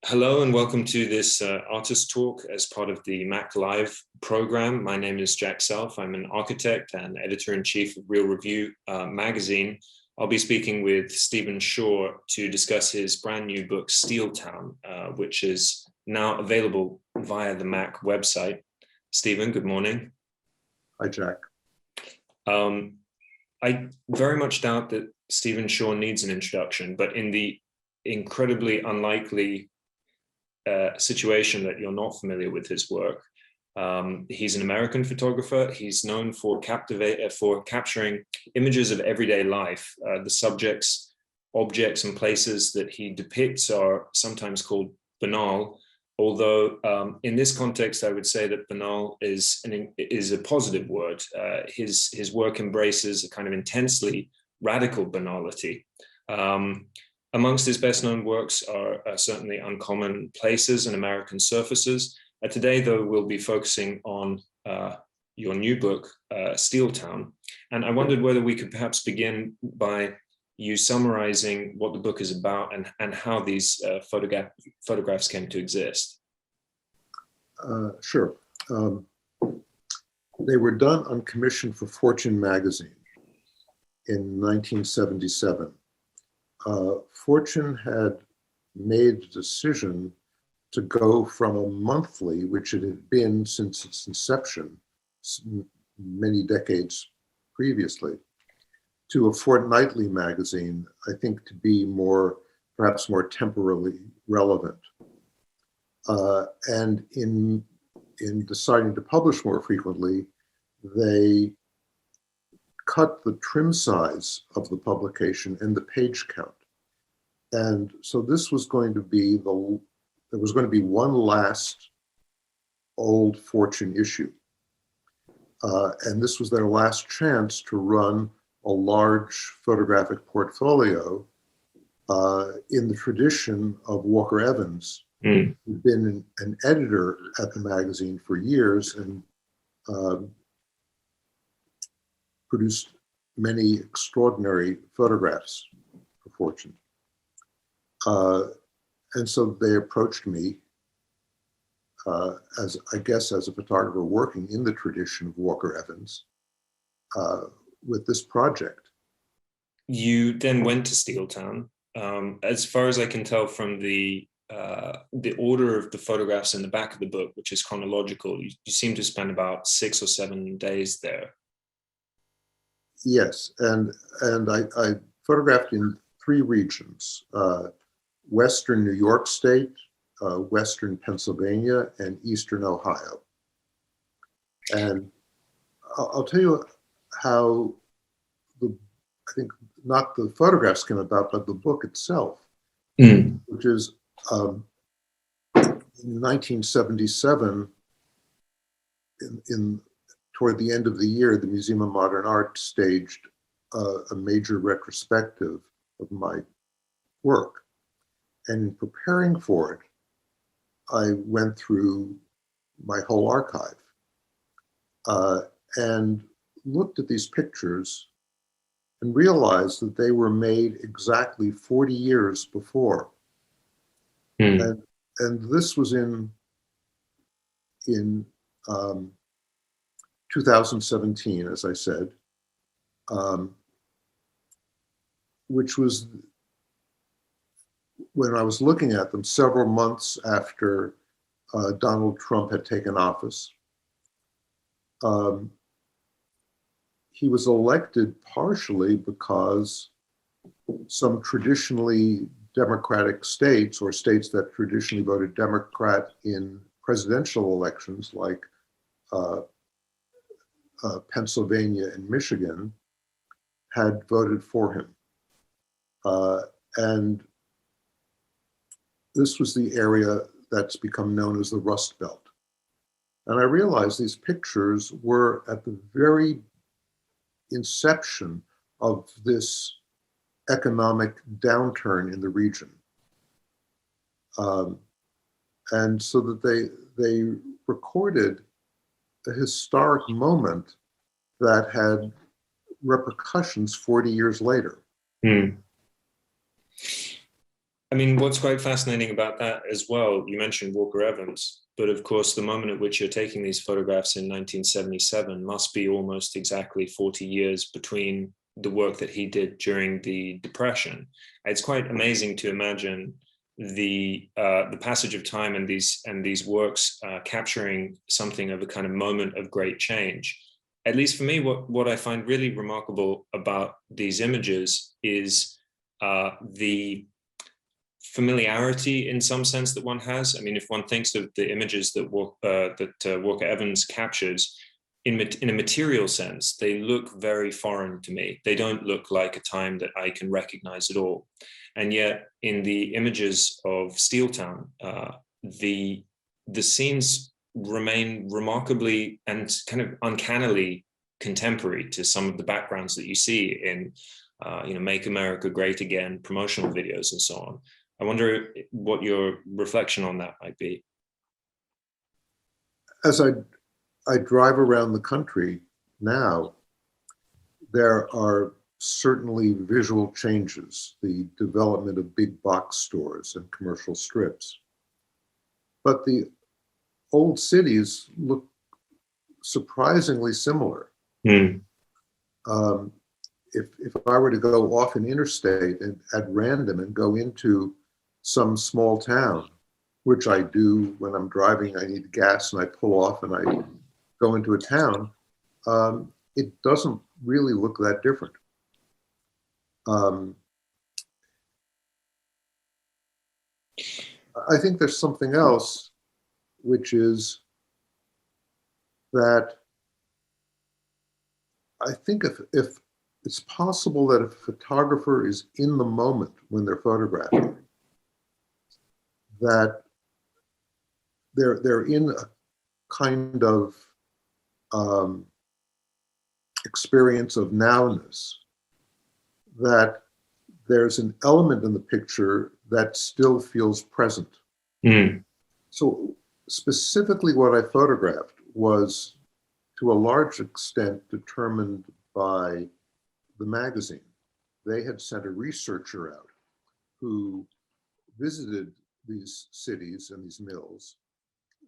Hello and welcome to this artist talk as part of the Mack Live program. My name is Jack Self. I'm an architect and editor-in-chief of Real Review magazine. I'll be speaking with Stephen Shaw to discuss his brand new book, Steel Town, which is now available via the Mack website. Stephen, good morning. Hi, Jack. I very much doubt that Stephen Shaw needs an introduction, but in the incredibly unlikely situation that you're not familiar with his work. He's an American photographer. He's known for capturing images of everyday life. The subjects, objects, and places that he depicts are sometimes called banal, although in this context, I would say that banal is a positive word. His work embraces a kind of intensely radical banality. Amongst his best-known works are certainly Uncommon Places and American Surfaces. Today, though, we'll be focusing on your new book, Steel Town. And I wondered whether we could perhaps begin by you summarizing what the book is about and how these photographs came to exist. Sure. They were done on commission for Fortune magazine in 1977. Fortune had made a decision to go from a monthly, which it had been since its inception, many decades previously, to a fortnightly magazine, I think to be perhaps more temporally relevant. And in deciding to publish more frequently, they cut the trim size of the publication and the page count. And so this was going to be there was going to be one last old Fortune issue. And this was their last chance to run a large photographic portfolio in the tradition of Walker Evans, who'd been an editor at the magazine for years and produced many extraordinary photographs for Fortune. And so they approached me as a photographer working in the tradition of Walker Evans with this project. You then went to Steel Town. As far as I can tell from the order of the photographs in the back of the book, which is chronological, you seem to spend about 6 or 7 days there. Yes, and I photographed in 3 regions, Western New York State, Western Pennsylvania, and Eastern Ohio. And I'll tell you how I think not the photographs came about, but the book itself, which is in 1977, toward the end of the year, the Museum of Modern Art staged a major retrospective of my work. And in preparing for it, I went through my whole archive and looked at these pictures and realized that they were made exactly 40 years before. And this was in 2017, as I said, which was when I was looking at them several months after Donald Trump had taken office. He was elected partially because some traditionally Democratic states, or states that traditionally voted Democrat in presidential elections, like Pennsylvania and Michigan, had voted for him. And this was the area that's become known as the Rust Belt. And I realized these pictures were at the very inception of this economic downturn in the region. And so that they recorded a historic moment that had repercussions 40 years later. I mean, what's quite fascinating about that as well, you mentioned Walker Evans, but of course, the moment at which you're taking these photographs in 1977 must be almost exactly 40 years between the work that he did during the Depression. It's quite amazing to imagine the passage of time and these works capturing something of a kind of moment of great change. At least for me, what I find really remarkable about these images is the familiarity in some sense that one has. I mean, if one thinks of the images that Walker Evans captures in a material sense, they look very foreign to me. They don't look like a time that I can recognize at all. And yet in the images of Steeltown, the scenes remain remarkably and kind of uncannily contemporary to some of the backgrounds that you see in Make America Great Again, promotional videos and so on. I wonder what your reflection on that might be. As I drive around the country now, there are certainly visual changes, the development of big box stores and commercial strips. But the old cities look surprisingly similar. Mm. If I were to go off an interstate and at random and go into some small town, which I do when I'm driving, I need gas and I pull off and I go into a town, it doesn't really look that different. I think there's something else, which is that I think if it's possible that a photographer is in the moment when they're photographing, that they're in a kind of experience of nowness, that there's an element in the picture that still feels present. Mm. So specifically what I photographed was to a large extent determined by the magazine. They had sent a researcher out who visited these cities and these mills,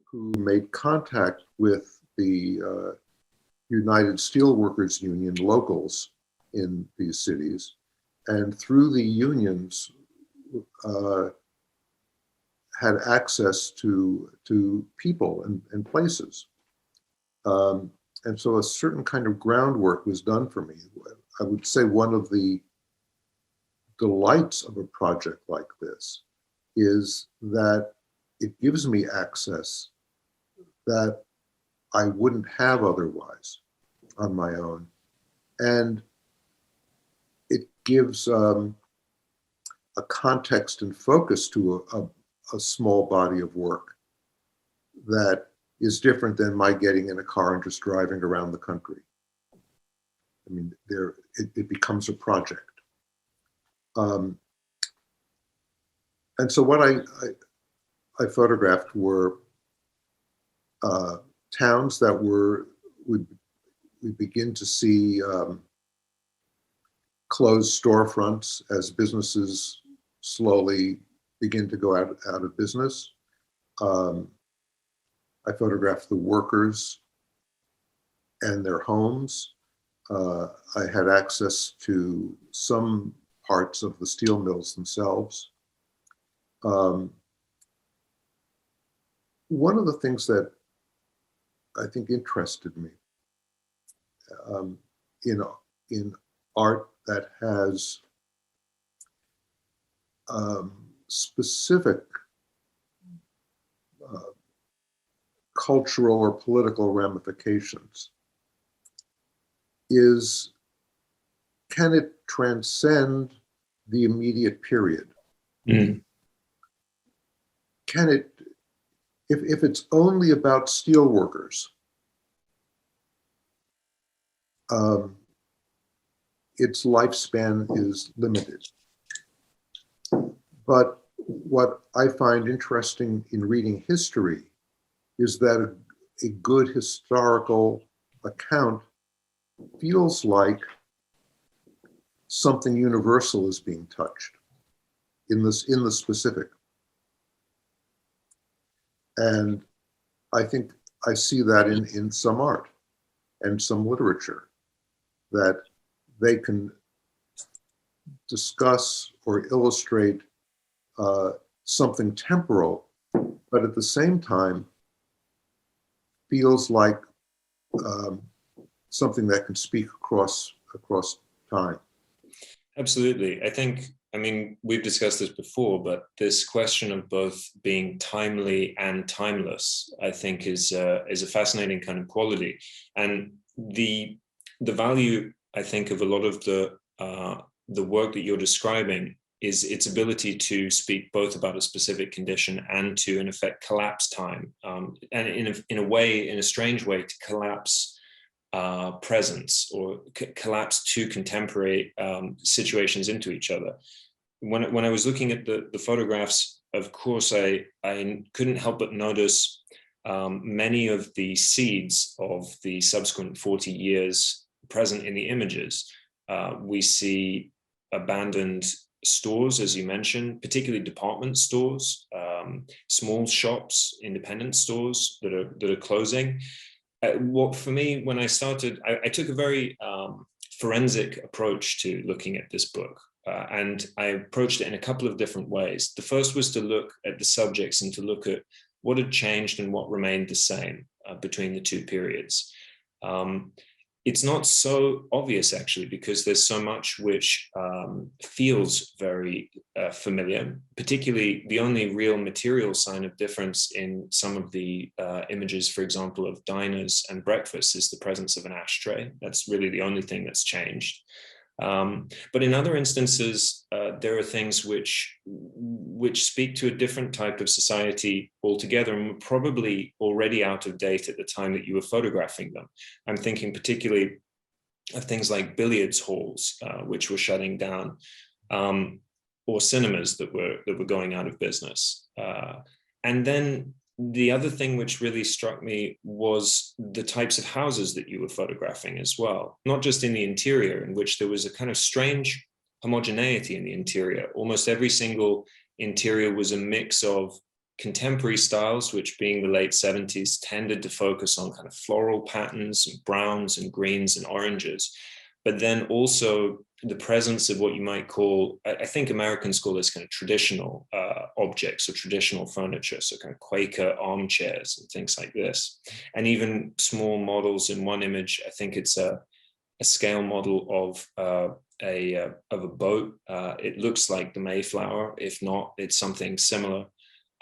who made contact with the United Steelworkers Union locals in these cities, and through the unions had access to people and places. And so a certain kind of groundwork was done for me. I would say one of the delights of a project like this is that it gives me access that I wouldn't have otherwise on my own. And it gives a context and focus to a small body of work that is different than my getting in a car and just driving around the country. I mean, it becomes a project. And so what I photographed were towns that we begin to see closed storefronts as businesses slowly begin to go out of business. I photographed the workers and their homes. I had access to some parts of the steel mills themselves. One of the things that I think interested me in art that has specific cultural or political ramifications is, can it transcend the immediate period? Mm. Can it, if it's only about steel workers, its lifespan is limited. But what I find interesting in reading history is that a good historical account feels like something universal is being touched. in the specific. And I think I see that in some art and some literature, that they can discuss or illustrate something temporal, but at the same time feels like something that can speak across time. Absolutely. I mean, we've discussed this before, but this question of both being timely and timeless, I think, is a fascinating kind of quality. And the value, I think, of a lot of the work that you're describing is its ability to speak both about a specific condition and to, in effect, collapse time, and in a strange way, to collapse presence, or collapse two contemporary situations into each other. When I was looking at the photographs, of course, I couldn't help but notice many of the seeds of the subsequent 40 years present in the images. We see abandoned stores, as you mentioned, particularly department stores, small shops, independent stores that are closing. What for me, when I started, I took a very forensic approach to looking at this book, and I approached it in a couple of different ways. The first was to look at the subjects and to look at what had changed and what remained the same between the two periods. It's not so obvious, actually, because there's so much which feels very familiar. Particularly, the only real material sign of difference in some of the images, for example, of diners and breakfasts, is the presence of an ashtray. That's really the only thing that's changed. But in other instances, there are things which speak to a different type of society altogether, and were probably already out of date at the time that you were photographing them. I'm thinking particularly of things like billiards halls, which were shutting down, or cinemas that were going out of business. And then the other thing which really struck me was the types of houses that you were photographing as well, not just in the interior, in which there was a kind of strange homogeneity in the interior. Almost every single interior was a mix of contemporary styles, which, being the late 70s, tended to focus on kind of floral patterns and browns and greens and oranges, but then also the presence of what you might call, I think Americans call this kind of traditional objects or traditional furniture, so kind of Quaker armchairs and things like this, and even small models. In one image, I think it's a scale model of a boat. It looks like the Mayflower. If not, it's something similar.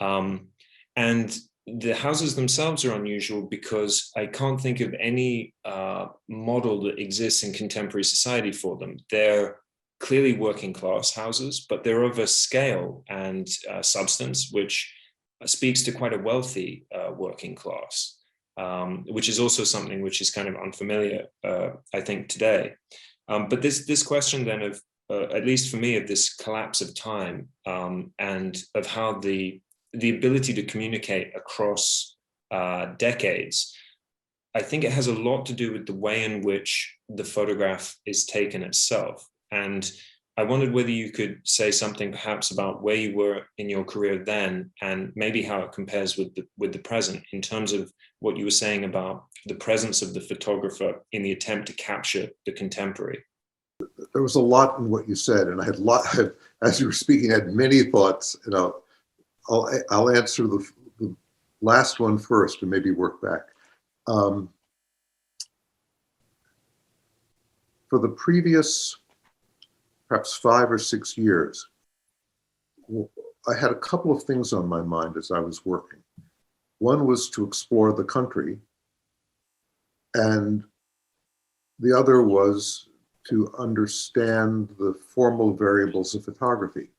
And the houses themselves are unusual because I can't think of any model that exists in contemporary society for them. They're clearly working class houses, but they're of a scale and substance which speaks to quite a wealthy working class, which is also something which is kind of unfamiliar, I think, today. But this question then of, at least for me, of this collapse of time, and of how the ability to communicate across decades, I think it has a lot to do with the way in which the photograph is taken itself. And I wondered whether you could say something perhaps about where you were in your career then, and maybe how it compares with the present, in terms of what you were saying about the presence of the photographer in the attempt to capture the contemporary. There was a lot in what you said, and I had as you were speaking, I had many thoughts. I'll answer the last one first and maybe work back. For the previous, perhaps 5 or 6 years, I had a couple of things on my mind as I was working. One was to explore the country, and the other was to understand the formal variables of photography.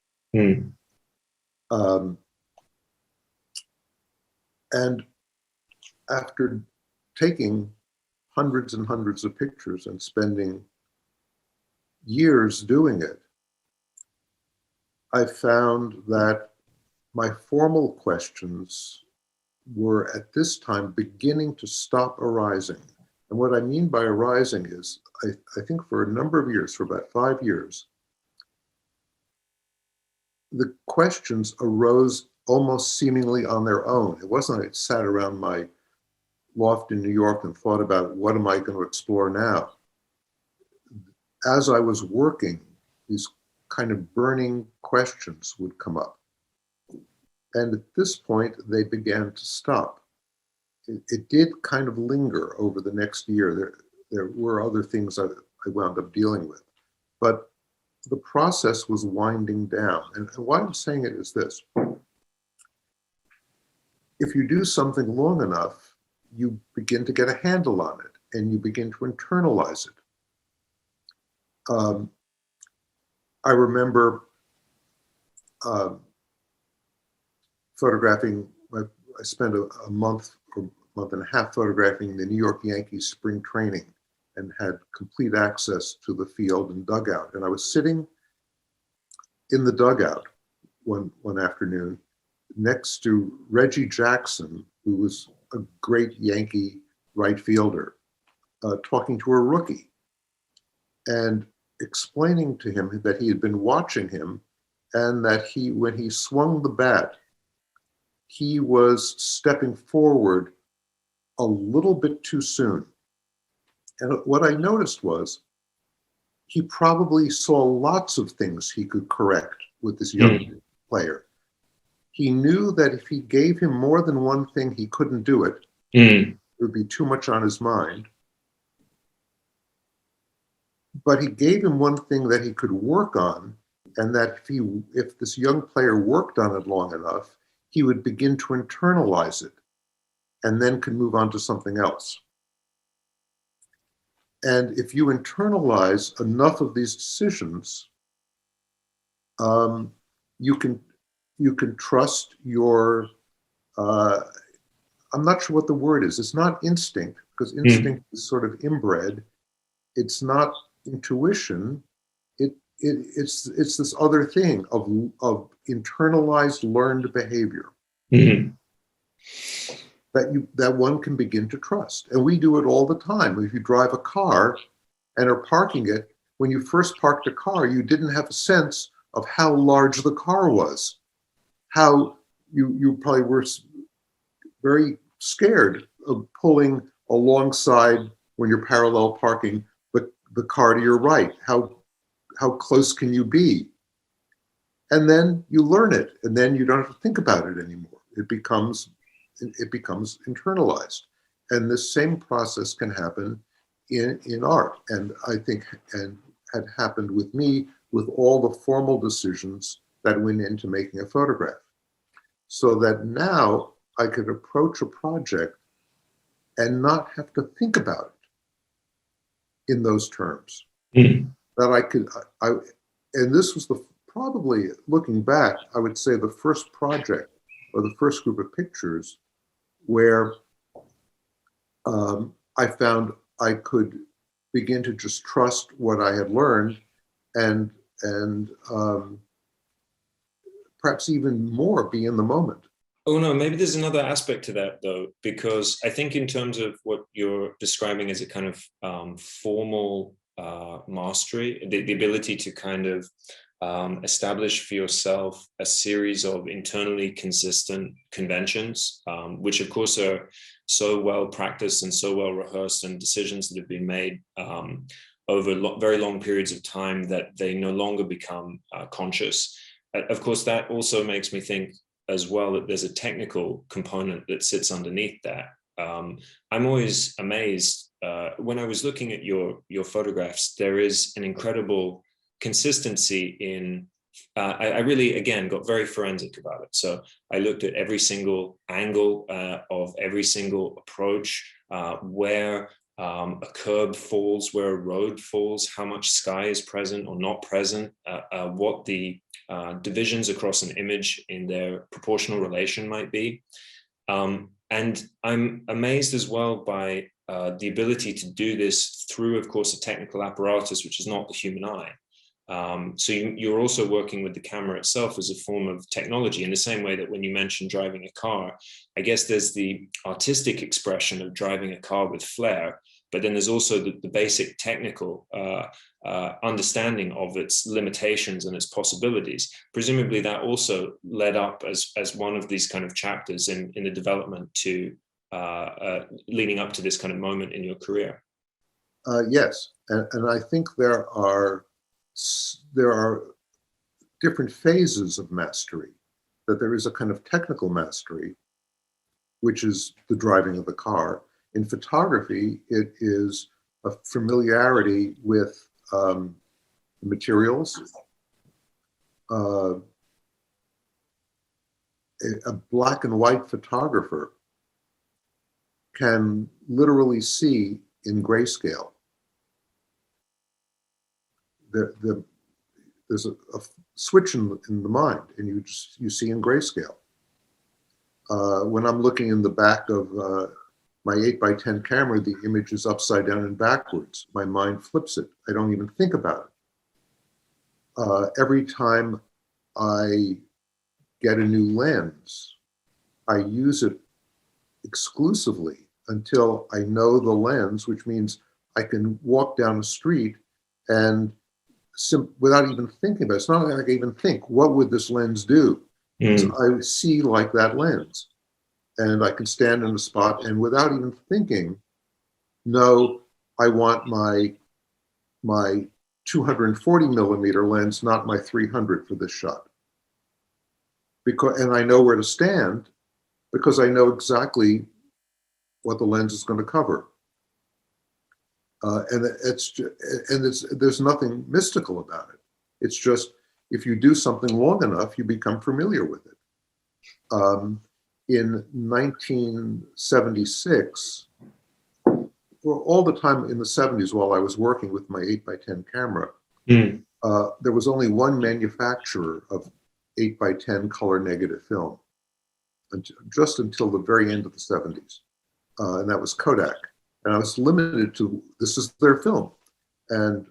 And after taking hundreds and hundreds of pictures and spending years doing it, I found that my formal questions were at this time beginning to stop arising. And what I mean by arising is, I think for a number of years, for about 5 years, the questions arose almost seemingly on their own. It wasn't I sat around my loft in New York and thought about what am I going to explore now. As I was working, these kind of burning questions would come up. And at this point, they began to stop. It did kind of linger over the next year. There were other things I wound up dealing with. But the process was winding down. And why I'm saying it is this. If you do something long enough, you begin to get a handle on it and you begin to internalize it. I remember photographing, I spent a month or month and a half photographing the New York Yankees spring training and had complete access to the field and dugout. And I was sitting in the dugout one afternoon next to Reggie Jackson, who was a great Yankee right fielder, talking to a rookie and explaining to him that he had been watching him and that when he swung the bat, he was stepping forward a little bit too soon. And what I noticed was he probably saw lots of things he could correct with this young player. He knew that if he gave him more than one thing, he couldn't do it. It would be too much on his mind. But he gave him one thing that he could work on, and that if this young player worked on it long enough, he would begin to internalize it and then could move on to something else. And if you internalize enough of these decisions, you can trust your, I'm not sure what the word is. It's not instinct, because instinct is sort of inbred. It's not intuition. It's this other thing of internalized learned behavior that one can begin to trust. And we do it all the time. If you drive a car and are parking it, when you first parked a car, you didn't have a sense of how large the car was. How you probably were very scared of pulling alongside when you're parallel parking the car to your right. How close can you be? And then you learn it, and then you don't have to think about it anymore. It becomes internalized. And this same process can happen in art. And I think and had happened with me with all the formal decisions that went into making a photograph. So that now I could approach a project and not have to think about it in those terms. That I could, and this was probably looking back, I would say the first project or the first group of pictures where I found I could begin to just trust what I had learned and perhaps even more be in the moment. Oh no, maybe there's another aspect to that though, because I think in terms of what you're describing as a kind of formal mastery, the ability to kind of establish for yourself a series of internally consistent conventions, which of course are so well practiced and so well rehearsed, and decisions that have been made over very long periods of time that they no longer become conscious. Of course, that also makes me think as well that there's a technical component that sits underneath that. I'm always amazed when I was looking at your photographs. There is an incredible consistency in. I really, again, got very forensic about it. So I looked at every single angle of every single approach, where a curb falls, where a road falls, how much sky is present or not present, what the divisions across an image in their proportional relation might be. And I'm amazed as well by the ability to do this through, of course, a technical apparatus, which is not the human eye. So you're also working with the camera itself as a form of technology, in the same way that when you mentioned driving a car, I guess there's the artistic expression of driving a car with flair, but then there's also the basic technical understanding of its limitations and its possibilities. Presumably that also led up as one of these kind of chapters in the development to leading up to this kind of moment in your career. Yes, and I think there are different phases of mastery. That there is a kind of technical mastery, which is the driving of the car. In photography, it is a familiarity with materials. A black and white photographer can literally see in grayscale. There's a switch in the mind, and you see in grayscale. When I'm looking in the back of my 8x10 camera, the image is upside down and backwards. My mind flips it. I don't even think about it. Every time I get a new lens, I use it exclusively until I know the lens, which means I can walk down the street and without even thinking about it. It's not like I can even think, what would this lens do? So I see like that lens. And I can stand in a spot and without even thinking, no, I want my 240 millimeter lens, not my 300 for this shot. And I know where to stand because I know exactly what the lens is going to cover. And there's nothing mystical about it. It's just, if you do something long enough, you become familiar with it. In 1976, all the time in the 70s while I was working with my 8x10 camera, there was only one manufacturer of 8x10 color negative film, just until the very end of the 70s. And that was Kodak. And I was limited to, this is their film. And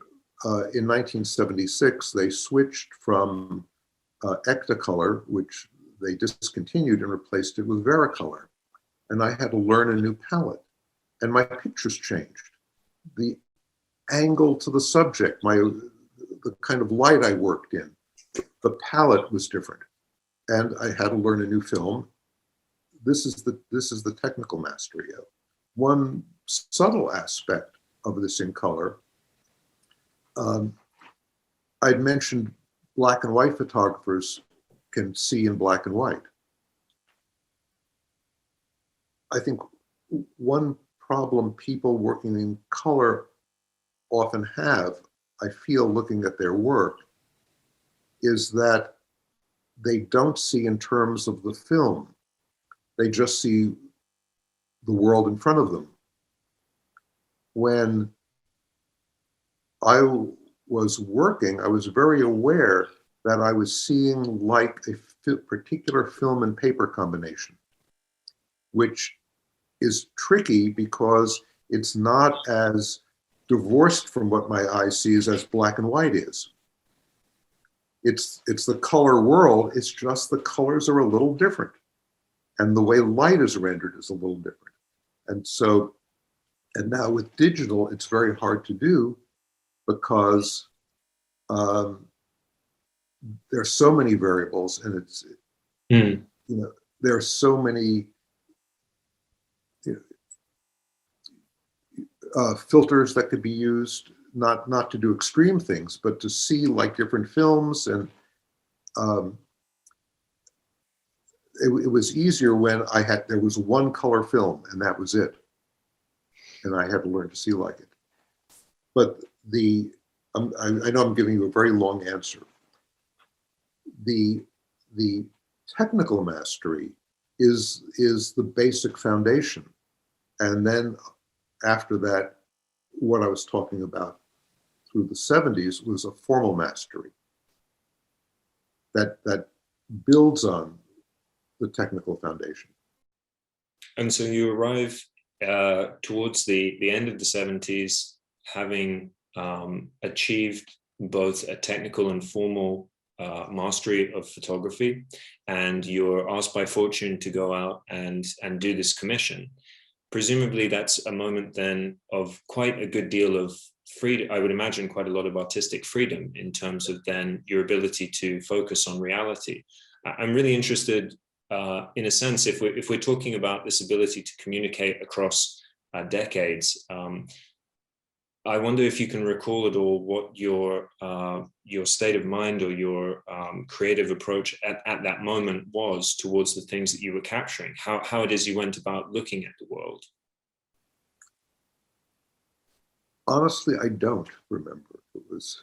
in 1976, they switched from Ectacolor, which they discontinued, and replaced it with Vericolor. And I had to learn a new palette. And my pictures changed. The angle to the subject, the kind of light I worked in, the palette was different. And I had to learn a new film. This is the technical mastery. One subtle aspect of this in color, I'd mentioned black and white photographers can see in black and white. I think one problem people working in color often have, I feel looking at their work, is that they don't see in terms of the film. They just see the world in front of them. When I was working, I was very aware that I was seeing like a particular film and paper combination, which is tricky because it's not as divorced from what my eye sees as black and white is. It's the color world, it's just the colors are a little different. And the way light is rendered is a little different. And so, and now with digital, it's very hard to do because there's so many variables, and it's, you know, there are so many filters that could be used, not to do extreme things, but to see like different films. And it was easier when there was one color film and that was it. And I had to learn to see like it. But I know I'm giving you a very long answer. The technical mastery is the basic foundation. And then after that, what I was talking about through the 70s was a formal mastery that builds on the technical foundation. And so you arrive towards the end of the 70s, having achieved both a technical and formal mastery of photography, and you're asked by fortune to go out and do this commission. presumably that's a moment then of quite a good deal of freedom. I would imagine quite a lot of artistic freedom in terms of then your ability to focus on reality. I'm really interested, in a sense, if we're talking about this ability to communicate across decades. I wonder if you can recall at all what your state of mind or your creative approach at that moment was towards the things that you were capturing, how it is you went about looking at the world. Honestly, I don't remember. It was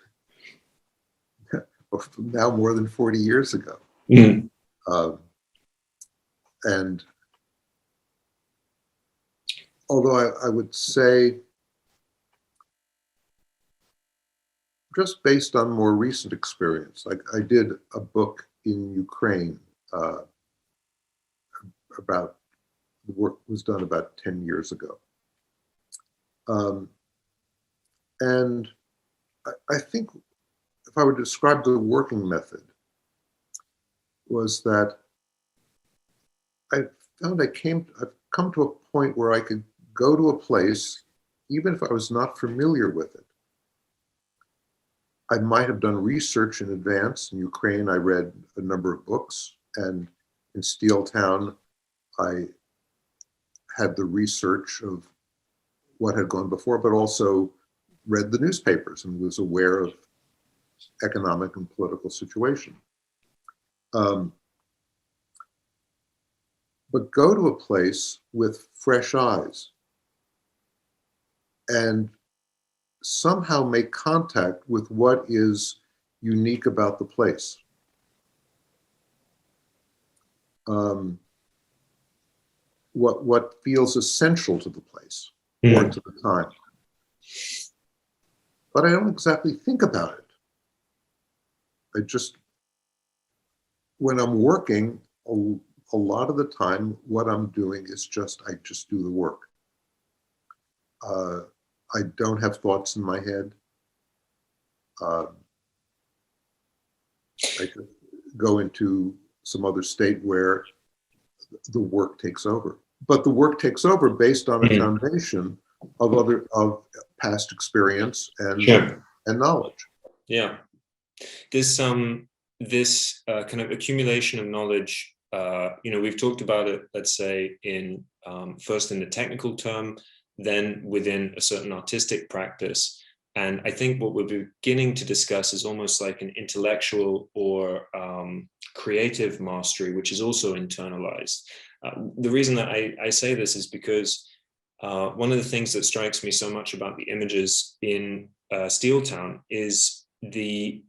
now more than 40 years ago. Mm. And although I would say, just based on more recent experience, I did a book in Ukraine about the work was done about 10 years ago. And I think if I were to describe the working method, was that I found I've come to a point where I could go to a place, even if I was not familiar with it. I might have done research in advance. In Ukraine, I read a number of books, and in Steeltown, I had the research of what had gone before, but also read the newspapers and was aware of economic and political situation. But go to a place with fresh eyes and somehow make contact with what is unique about the place. What feels essential to the place or to the time. But I don't exactly think about it. I just, when I'm working, a lot of the time, what I'm doing is I just do the work. I don't have thoughts in my head. I just go into some other state where the work takes over. But the work takes over based on a foundation of past experience and knowledge. Yeah, this kind of accumulation of knowledge. We've talked about it, let's say, in first in the technical term, then within a certain artistic practice. And I think what we're beginning to discuss is almost like an intellectual or creative mastery, which is also internalized. The reason that I say this is because one of the things that strikes me so much about the images in Steeltown is the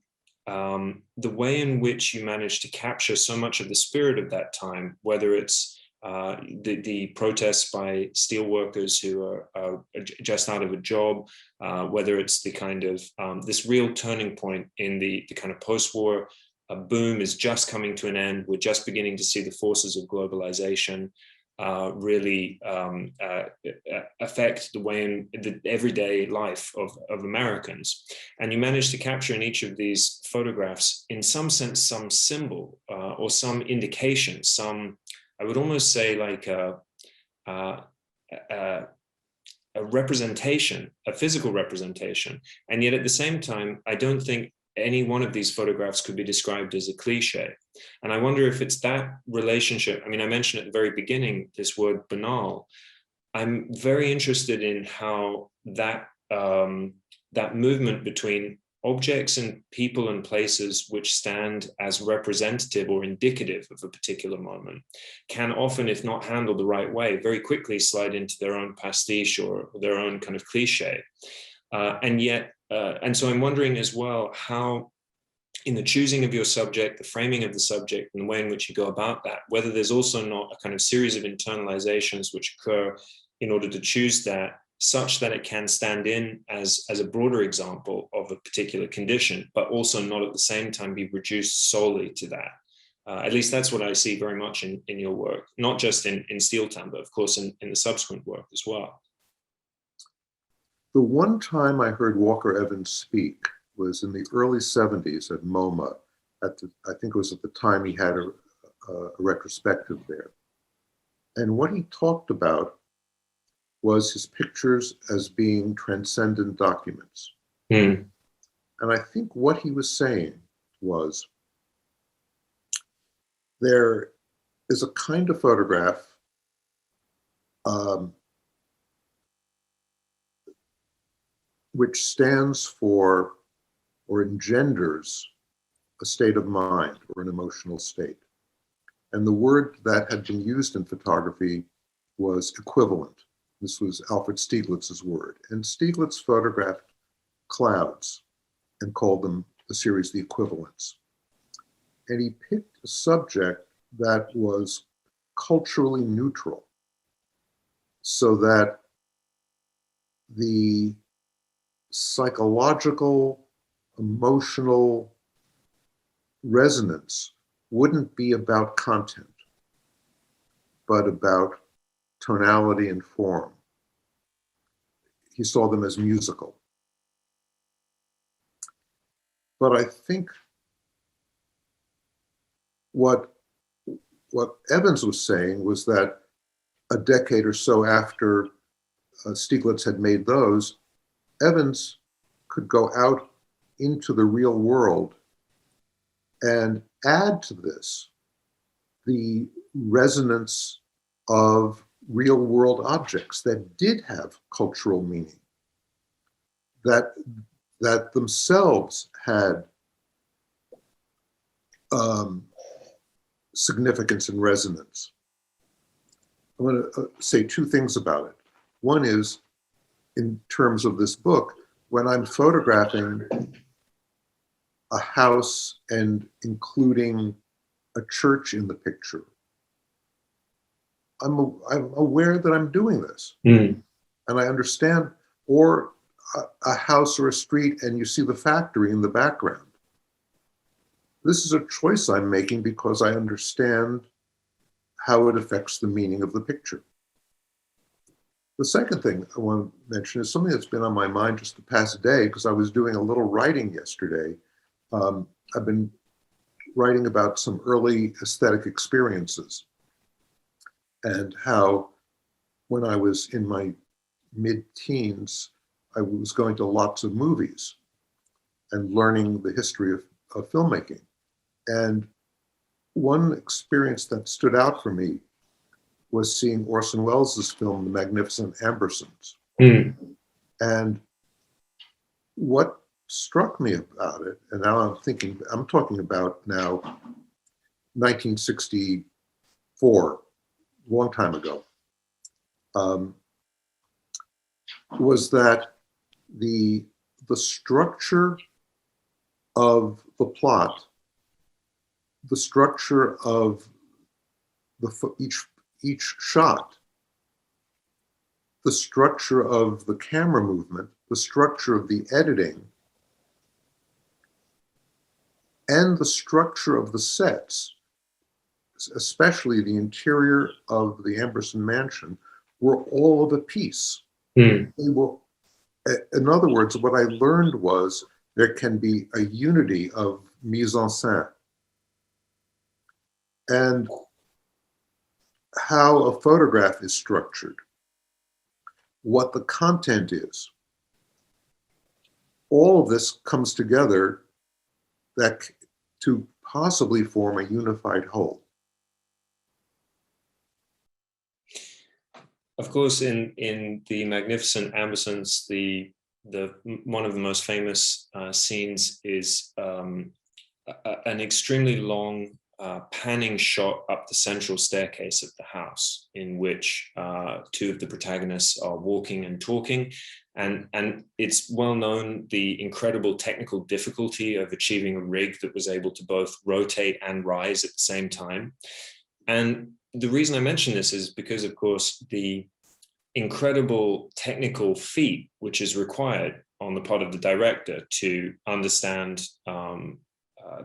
way in which you manage to capture so much of the spirit of that time, whether it's the protests by steel workers who are just out of a job, whether it's the kind of this real turning point in the kind of post-war boom is just coming to an end. We're just beginning to see the forces of globalization really affect the way in the everyday life of Americans. And you manage to capture in each of these photographs, in some sense, some symbol or some indication, I would almost say like a representation, a physical representation. And yet at the same time, I don't think any one of these photographs could be described as a cliche. And I wonder if it's that relationship. I mean, I mentioned at the very beginning this word banal. I'm very interested in how that movement between objects and people and places which stand as representative or indicative of a particular moment can often, if not handled the right way, very quickly slide into their own pastiche or their own kind of cliche. And so I'm wondering as well how, in the choosing of your subject, the framing of the subject, and the way in which you go about that, whether there's also not a kind of series of internalizations which occur in order to choose that, such that it can stand in as a broader example of a particular condition, but also not at the same time be reduced solely to that. At least that's what I see very much in your work, not just in Steeltown, but of course in the subsequent work as well. The one time I heard Walker Evans speak was in the early 70s at MoMA. I think it was at the time he had a retrospective there. And what he talked about was his pictures as being transcendent documents. Mm. And I think what he was saying was, there is a kind of photograph which stands for or engenders a state of mind or an emotional state. And the word that had been used in photography was equivalent. This was Alfred Stieglitz's word. And Stieglitz photographed clouds and called them the series The Equivalents. And he picked a subject that was culturally neutral, so that the psychological, emotional resonance wouldn't be about content, but about tonality and form. He saw them as musical. But I think what Evans was saying was that a decade or so after Stieglitz had made those, Evans could go out into the real world and add to this the resonance of real world objects that did have cultural meaning, that themselves had significance and resonance. I'm going to say two things about it. One is, in terms of this book, when I'm photographing a house and including a church in the picture, I'm aware that I'm doing this. And I understand, or a house or a street and you see the factory in the background. This is a choice I'm making because I understand how it affects the meaning of the picture. The second thing I want to mention is something that's been on my mind just the past day, because I was doing a little writing yesterday. I've been writing about some early aesthetic experiences and how, when I was in my mid-teens, I was going to lots of movies and learning the history of filmmaking. And one experience that stood out for me was seeing Orson Welles' film, The Magnificent Ambersons. And what struck me about it, and now I'm talking about now 1964, a long time ago, was that the structure of the plot, the structure of each shot, the structure of the camera movement, the structure of the editing, and the structure of the sets, especially the interior of the Amberson mansion, were all of a piece. They were, in other words, what I learned was there can be a unity of mise en scène. And how a photograph is structured, what the content is. All of this comes together to possibly form a unified whole. Of course, in the Magnificent Ambersons, the one of the most famous scenes is an extremely long panning shot up the central staircase of the house, in which two of the protagonists are walking and talking. And it's well known the incredible technical difficulty of achieving a rig that was able to both rotate and rise at the same time. And the reason I mention this is because, of course, the incredible technical feat which is required on the part of the director to understand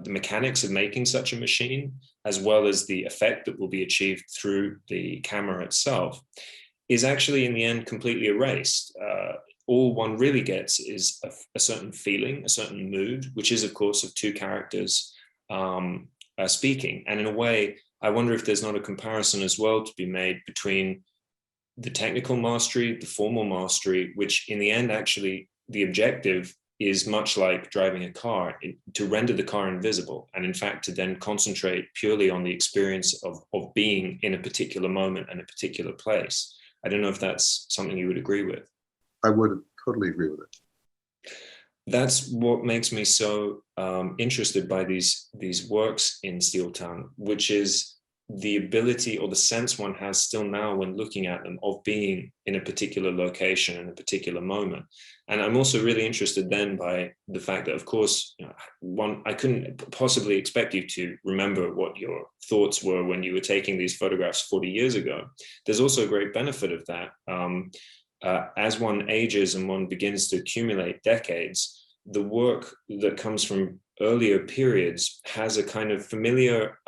the mechanics of making such a machine, as well as the effect that will be achieved through the camera itself, is actually in the end completely erased. All one really gets is a certain feeling, a certain mood, which is, of course, of two characters speaking. And in a way, I wonder if there's not a comparison as well to be made between the technical mastery, the formal mastery, which in the end, actually, the objective is much like driving a car, to render the car invisible, and in fact to then concentrate purely on the experience of being in a particular moment and a particular place. I don't know if that's something you would agree with. I would totally agree with it. That's what makes me so interested by these works in Steel Town, which is the ability or the sense one has still now when looking at them of being in a particular location in a particular moment. And I'm also really interested then by the fact that, of course, I couldn't possibly expect you to remember what your thoughts were when you were taking these photographs 40 years ago. There's also a great benefit of that. As one ages and one begins to accumulate decades, the work that comes from earlier periods has a kind of familiar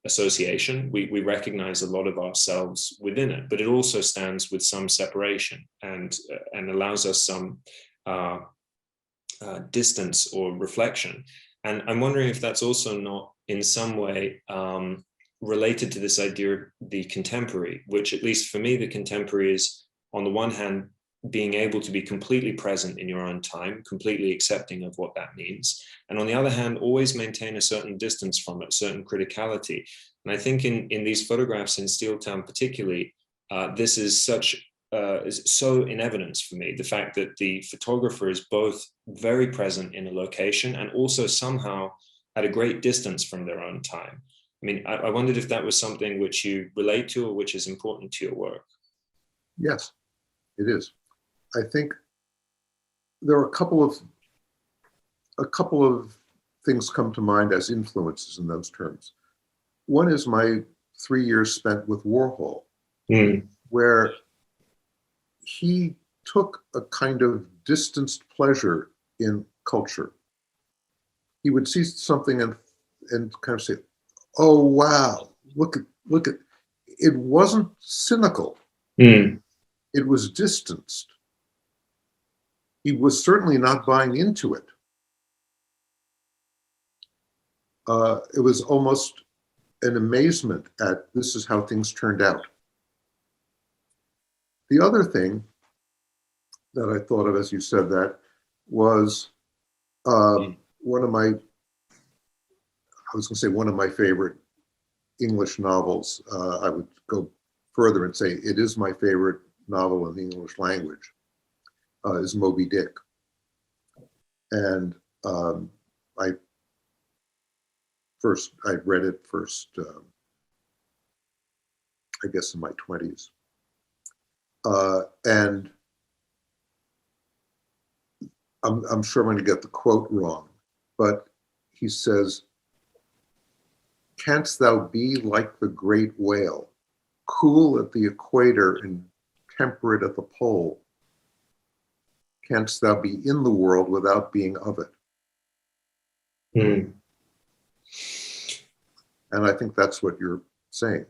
association. We recognize a lot of ourselves within it, but it also stands with some separation and allows us some distance or reflection. And I'm wondering if that's also not in some way related to this idea of the contemporary, which, at least for me, the contemporary is, on the one hand, being able to be completely present in your own time, completely accepting of what that means. And on the other hand, always maintain a certain distance from it, certain criticality. And I think in these photographs in Steel Town particularly, this is so in evidence for me, the fact that the photographer is both very present in a location and also somehow at a great distance from their own time. I mean, I wondered if that was something which you relate to or which is important to your work. Yes, it is. I think there are a couple of things come to mind as influences in those terms. One is my 3 years spent with Warhol, where he took a kind of distanced pleasure in culture. He would see something and kind of say, "Oh wow, look at." It wasn't cynical. It was distanced. He was certainly not buying into it. It was almost an amazement at this is how things turned out. The other thing that I thought of as you said that was one of my favorite English novels. I would go further and say it is my favorite novel in the English language. Is Moby Dick. And I read it first, I guess in my 20s. And I'm sure I'm going to get the quote wrong, but he says, "Canst thou be like the great whale, cool at the equator and temperate at the pole? Canst thou be in the world without being of it?" And I think that's what you're saying.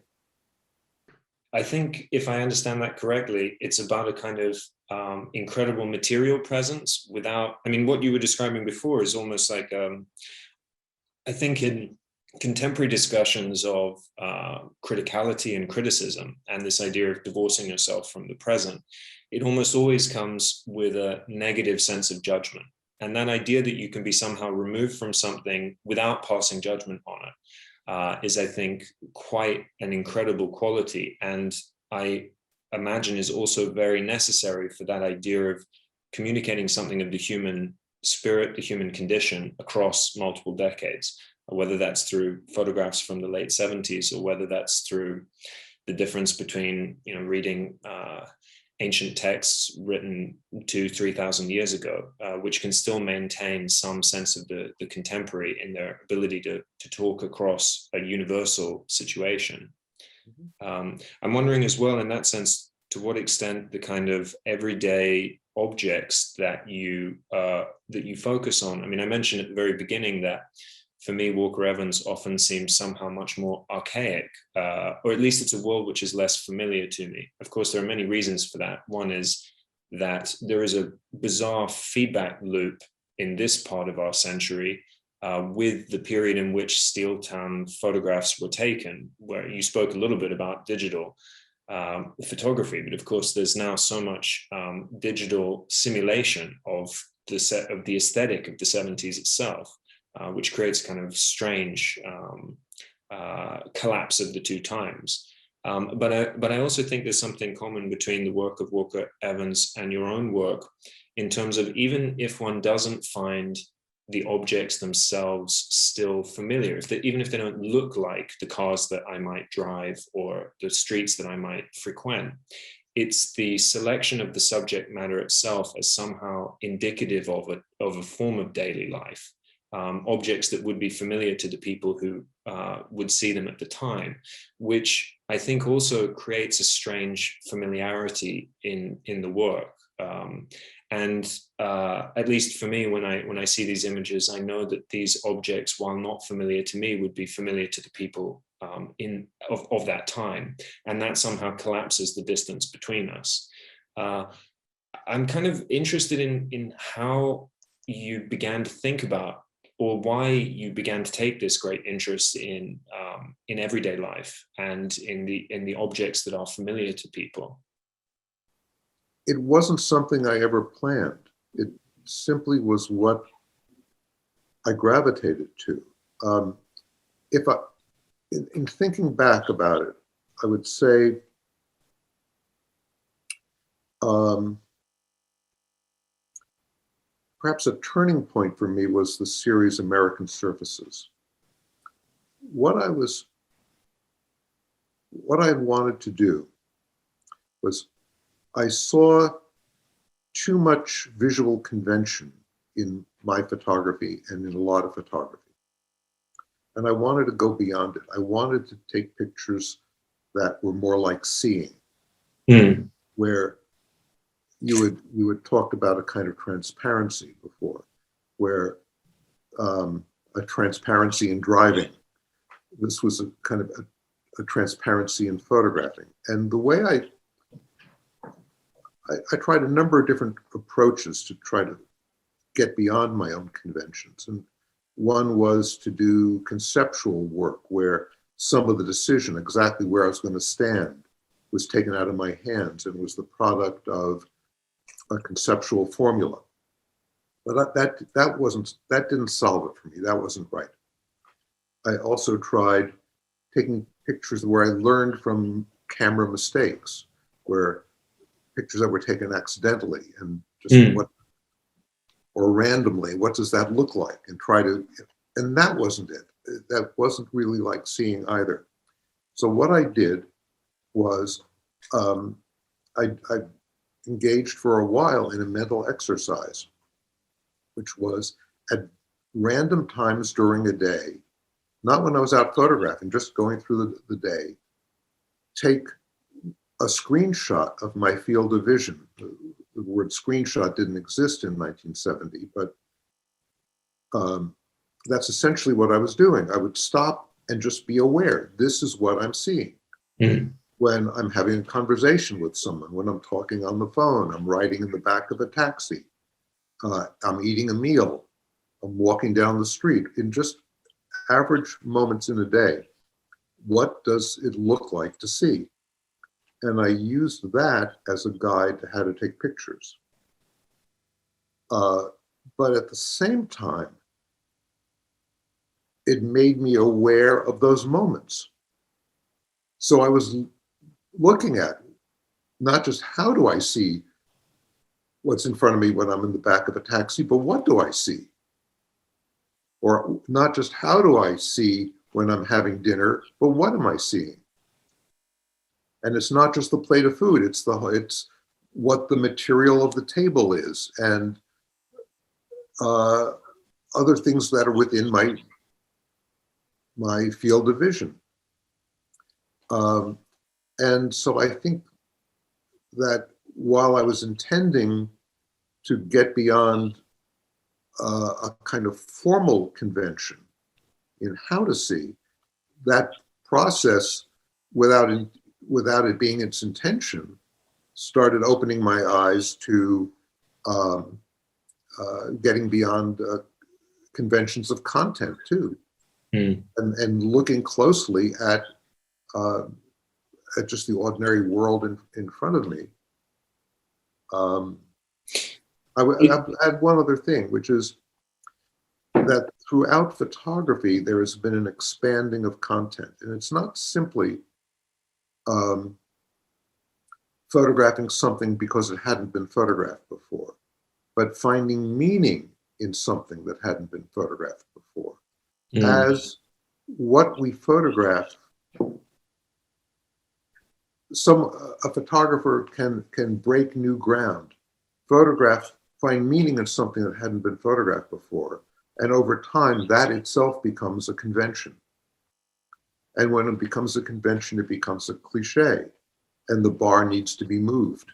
I think if I understand that correctly, it's about a kind of incredible material presence without, I mean, what you were describing before is almost like, I think in contemporary discussions of criticality and criticism and this idea of divorcing yourself from the present, it almost always comes with a negative sense of judgment. And that idea that you can be somehow removed from something without passing judgment on it is, I think, quite an incredible quality. And I imagine is also very necessary for that idea of communicating something of the human spirit, the human condition across multiple decades, whether that's through photographs from the late 70s or whether that's through the difference between, reading ancient texts written 2,000-3,000 years ago, which can still maintain some sense of the contemporary in their ability to talk across a universal situation. I'm wondering as well, in that sense, to what extent the kind of everyday objects that you focus on. I mean, I mentioned at the very beginning that for me, Walker Evans often seems somehow much more archaic, or at least it's a world which is less familiar to me. Of course, there are many reasons for that. One is that there is a bizarre feedback loop in this part of our century with the period in which Steel Town photographs were taken, where you spoke a little bit about digital. photography. But of course, there's now so much digital simulation of the aesthetic of the 70s itself, which creates a kind of strange collapse of the two times. But I also think there's something common between the work of Walker Evans and your own work, in terms of, even if one doesn't find the objects themselves still familiar, even if they don't look like the cars that I might drive or the streets that I might frequent, it's the selection of the subject matter itself as somehow indicative of a form of daily life. Objects that would be familiar to the people who would see them at the time, which I think also creates a strange familiarity in the work. And at least for me, when I see these images, I know that these objects, while not familiar to me, would be familiar to the people of that time, and that somehow collapses the distance between us. I'm kind of interested in how you began to think about, or why you began to take this great interest in everyday life and in the objects that are familiar to people. It wasn't something I ever planned. It simply was what I gravitated to. In thinking back about it, I would say perhaps a turning point for me was the series American Surfaces. What I wanted to do was, I saw too much visual convention in my photography and in a lot of photography. And I wanted to go beyond it. I wanted to take pictures that were more like seeing, where you had talked about a kind of transparency before, where a transparency in driving. This was a kind of a transparency in photographing. And the way I tried a number of different approaches to try to get beyond my own conventions. And one was to do conceptual work where some of the decision, exactly where I was going to stand, was taken out of my hands and was the product of a conceptual formula. But that didn't solve it for me. That wasn't right. I also tried taking pictures where I learned from camera mistakes, where pictures that were taken accidentally and just or randomly, what does that look like? And that wasn't it. That wasn't really like seeing either. So what I did was, I engaged for a while in a mental exercise, which was at random times during a day, not when I was out photographing, just going through the day, take a screenshot of my field of vision. The word screenshot didn't exist in 1970, but that's essentially what I was doing. I would stop and just be aware. This is what I'm seeing. When I'm having a conversation with someone, when I'm talking on the phone, I'm riding in the back of a taxi, I'm eating a meal, I'm walking down the street, in just average moments in a day, what does it look like to see? And I used that as a guide to how to take pictures. But at the same time, it made me aware of those moments. So I was looking at not just how do I see what's in front of me when I'm in the back of a taxi, but what do I see? Or not just how do I see when I'm having dinner, but what am I seeing? And it's not just the plate of food, it's what the material of the table is, and other things that are within my field of vision. And so I think that while I was intending to get beyond a kind of formal convention in how to see, that process, without it being its intention, started opening my eyes to getting beyond conventions of content too, and looking closely at at just the ordinary world in front of me. I add one other thing, which is that throughout photography, there has been an expanding of content. And it's not simply photographing something because it hadn't been photographed before, but finding meaning in something that hadn't been photographed before. As what we photograph, a photographer can break new ground, find meaning in something that hadn't been photographed before. And over time, that itself becomes a convention. And when it becomes a convention, it becomes a cliche. And the bar needs to be moved.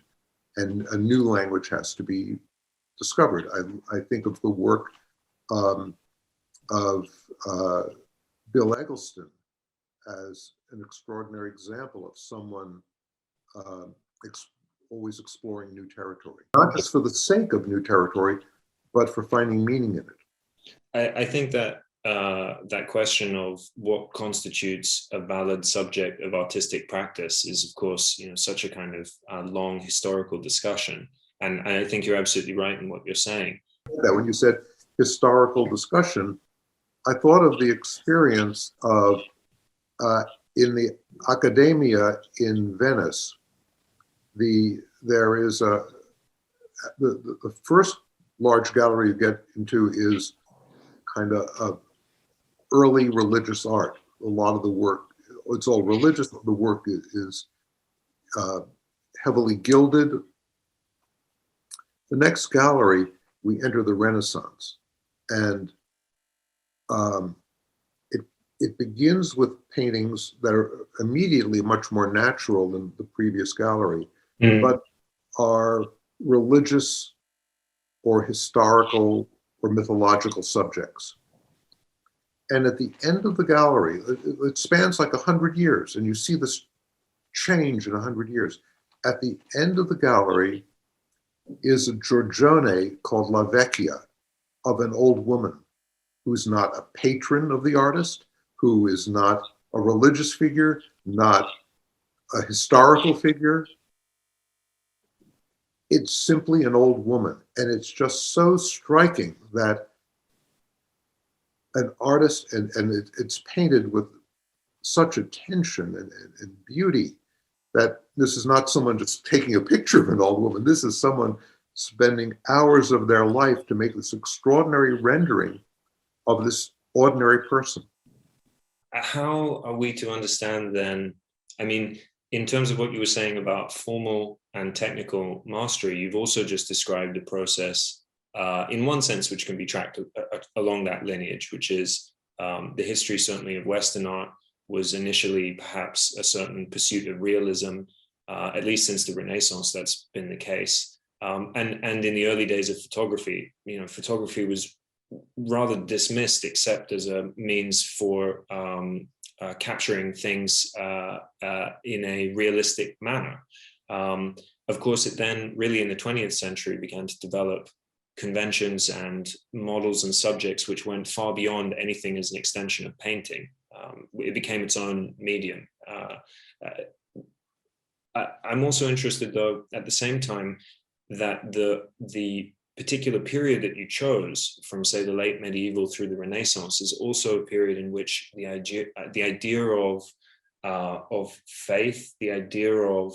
And a new language has to be discovered. I think of the work of Bill Eggleston as an extraordinary example of someone always exploring new territory. Not just for the sake of new territory, but for finding meaning in it. I think that that question of what constitutes a valid subject of artistic practice is, of course, such a kind of long historical discussion. And I think you're absolutely right in what you're saying. That when you said historical discussion, I thought of the experience of in the Accademia in Venice. There is the first large gallery you get into is kind of early religious art. A lot of the work, it's all religious. The work is heavily gilded. The next gallery, we enter the Renaissance, and it begins with paintings that are immediately much more natural than the previous gallery, but are religious or historical or mythological subjects. And at the end of the gallery, it spans like 100 years, and you see this change in 100 years. At the end of the gallery is a Giorgione called La Vecchia, of an old woman who's not a patron of the artist, who is not a religious figure, not a historical figure. It's simply an old woman. And it's just so striking that an artist, and it's painted with such attention and beauty, that this is not someone just taking a picture of an old woman. This is someone spending hours of their life to make this extraordinary rendering of this ordinary person. How are we to understand then, I mean, in terms of what you were saying about formal and technical mastery, you've also just described a process in one sense which can be tracked along that lineage, which is the history certainly of Western art was initially perhaps a certain pursuit of realism, at least since the Renaissance, that's been the case. And in the early days of photography, photography was rather dismissed except as a means for capturing things in a realistic manner. Of course, it then really in the 20th century began to develop conventions and models and subjects which went far beyond anything as an extension of painting. It became its own medium. I'm also interested, though, at the same time, that the particular period that you chose from, say, the late medieval through the Renaissance is also a period in which the idea of faith, the idea of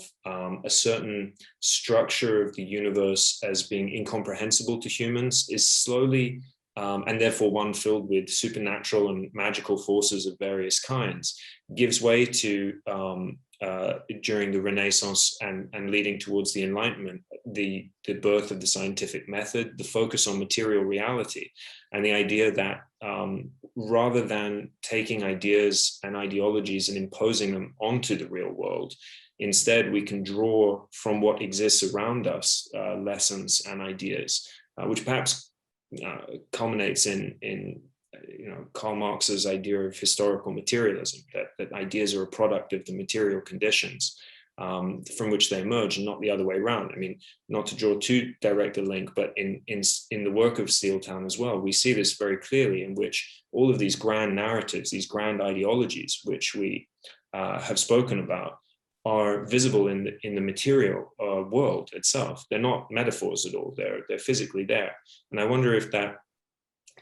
a certain structure of the universe as being incomprehensible to humans is slowly, and therefore one filled with supernatural and magical forces of various kinds, gives way to, during the Renaissance and leading towards the Enlightenment, the birth of the scientific method, the focus on material reality, and the idea that rather than taking ideas and ideologies and imposing them onto the real world, instead we can draw from what exists around us lessons and ideas, which perhaps culminates in Karl Marx's idea of historical materialism, that ideas are a product of the material conditions from which they emerge, and not the other way around. I mean, not to draw too direct a link, but in the work of Steeltown as well, we see this very clearly, in which all of these grand narratives, these grand ideologies, which we have spoken about, are visible in the material world itself. They're not metaphors at all. They're physically there. And I wonder if that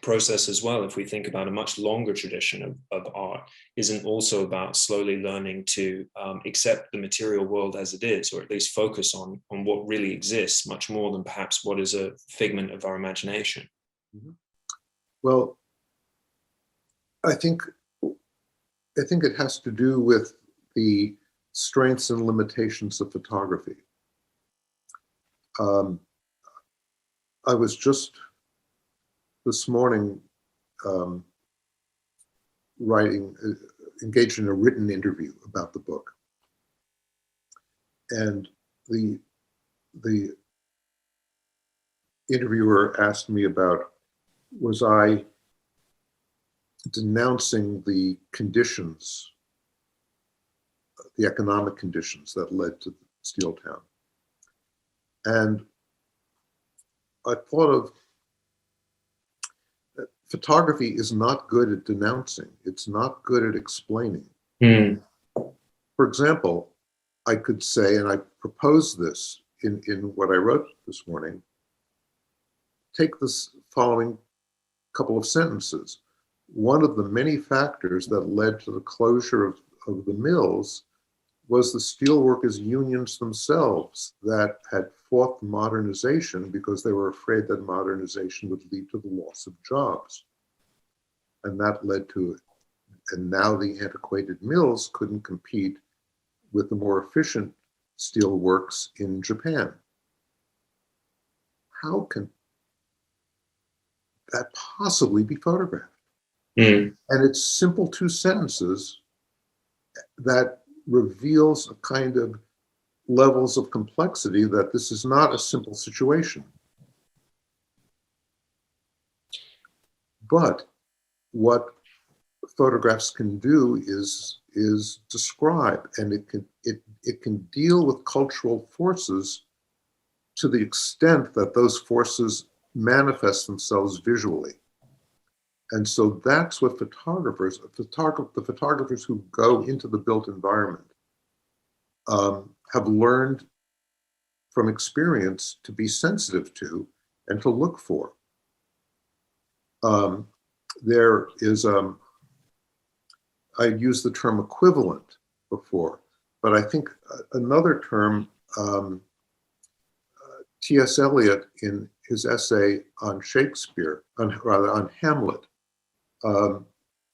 process as well, if we think about a much longer tradition of art, isn't also about slowly learning to accept the material world as it is, or at least focus on what really exists much more than perhaps what is a figment of our imagination. Mm-hmm. Well, I think it has to do with the strengths and limitations of photography. I was just this morning engaged in a written interview about the book. And the interviewer asked me about, was I denouncing the conditions, the economic conditions that led to Steel Town? And I thought of photography is not good at denouncing. It's not good at explaining. Mm. For example, I could say, and I proposed this in what I wrote this morning, take this following couple of sentences. One of the many factors that led to the closure of the mills was the steelworkers' unions themselves that had fought modernization because they were afraid that modernization would lead to the loss of jobs. And that led to, and now the antiquated mills couldn't compete with the more efficient steelworks in Japan. How can that possibly be photographed? Mm. And it's simple two sentences that reveals a kind of levels of complexity that this is not a simple situation. But what photographs can do is describe, and it can deal with cultural forces to the extent that those forces manifest themselves visually. And so that's what the photographers who go into the built environment have learned from experience to be sensitive to and to look for. There is, I used the term equivalent before, but I think another term, T.S. Eliot in his essay on Shakespeare, on Hamlet,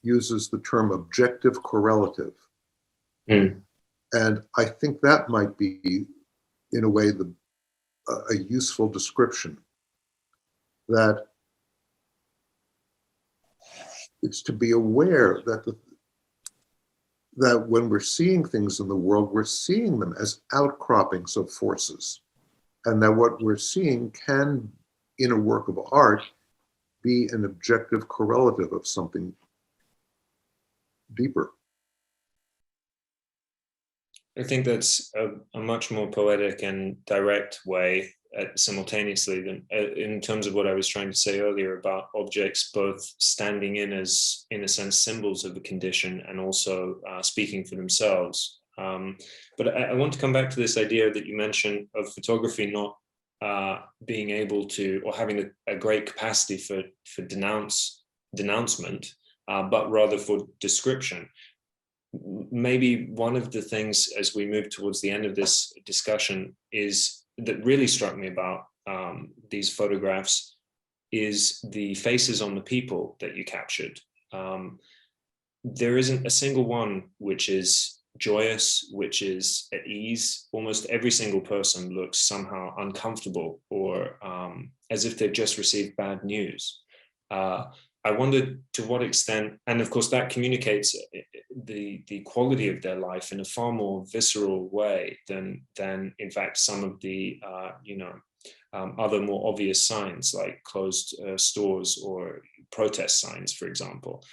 uses the term objective correlative. Mm. And I think that might be, in a way, a useful description, that it's to be aware that that when we're seeing things in the world, we're seeing them as outcroppings of forces, and that what we're seeing can, in a work of art, be an objective correlative of something deeper. I think that's a much more poetic and direct way simultaneously than in terms of what I was trying to say earlier about objects both standing in as, in a sense, symbols of a condition and also speaking for themselves. But I want to come back to this idea that you mentioned of photography not being able to, or having a great capacity for denouncement, but rather for description. Maybe one of the things as we move towards the end of this discussion is that really struck me about these photographs is the faces on the people that you captured. There isn't a single one which is joyous, which is at ease. Almost every single person looks somehow uncomfortable or as if they've just received bad news. I wondered to what extent, and of course that communicates the quality of their life in a far more visceral way than in fact some of the other more obvious signs like closed stores or protest signs, for example.